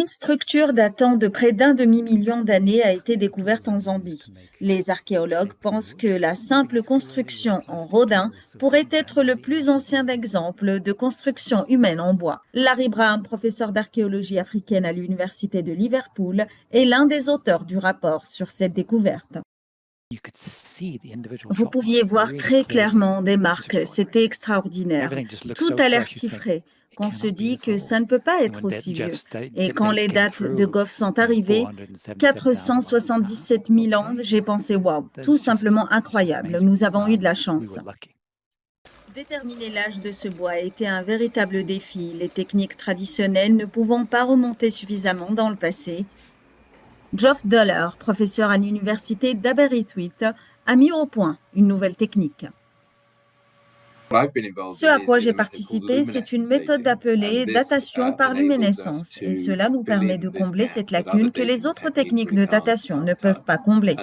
Une structure datant de près d'un demi-million d'années a été découverte en Zambie. Les archéologues pensent que la simple construction en rodin pourrait être le plus ancien exemple de construction humaine en bois. Larry Brown, professeur d'archéologie africaine à l'université de Liverpool, est l'un des auteurs du rapport sur cette découverte. Vous pouviez voir très clairement des marques, c'était extraordinaire. Tout a l'air si frais qu'on se dit que ça ne peut pas être aussi vieux. Et quand les dates de Goff sont arrivées, 477 000 ans, j'ai pensé waouh, tout simplement incroyable, nous avons eu de la chance. Déterminer l'âge de ce bois était un véritable défi, les techniques traditionnelles ne pouvant pas remonter suffisamment dans le passé. Geoff Dollar, professeur à l'université d'Aberystwyth, a mis au point une nouvelle technique. Ce à quoi j'ai participé, c'est une méthode appelée datation par luminescence, et cela nous permet de combler cette lacune que les autres techniques de datation ne peuvent pas combler.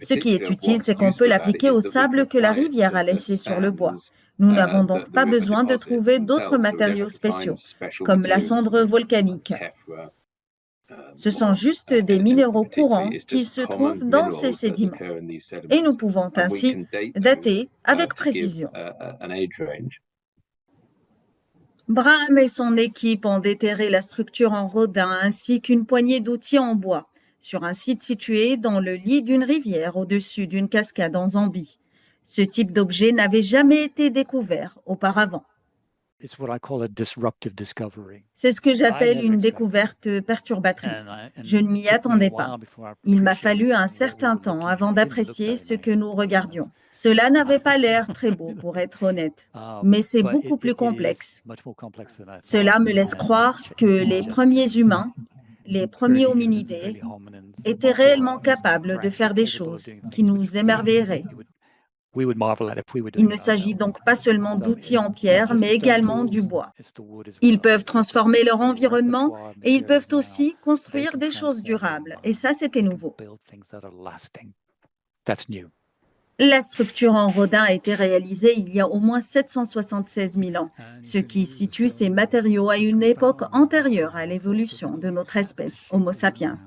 Ce qui est utile, c'est qu'on peut l'appliquer au sable que la rivière a laissé sur le bois. Nous n'avons donc pas besoin de trouver d'autres matériaux spéciaux, comme la cendre volcanique. Ce sont juste des minéraux courants qui se trouvent dans ces sédiments. Et nous pouvons ainsi dater avec précision. Braham et son équipe ont déterré la structure en rodin ainsi qu'une poignée d'outils en bois sur un site situé dans le lit d'une rivière au-dessus d'une cascade en Zambie. Ce type d'objet n'avait jamais été découvert auparavant. C'est ce que j'appelle une découverte perturbatrice. Je ne m'y attendais pas. Il m'a fallu un certain temps avant d'apprécier ce que nous regardions. Cela n'avait pas l'air très beau, pour être honnête, mais c'est beaucoup plus complexe. Cela me laisse croire que les premiers humains, les premiers hominidés, étaient réellement capables de faire des choses qui nous émerveilleraient. Il ne s'agit donc pas seulement d'outils en pierre, mais également du bois. Ils peuvent transformer leur environnement et ils peuvent aussi construire des choses durables. Et ça, c'était nouveau. La structure en rodin a été réalisée il y a au moins 776 000 ans, ce qui situe ces matériaux à une époque antérieure à l'évolution de notre espèce, Homo sapiens.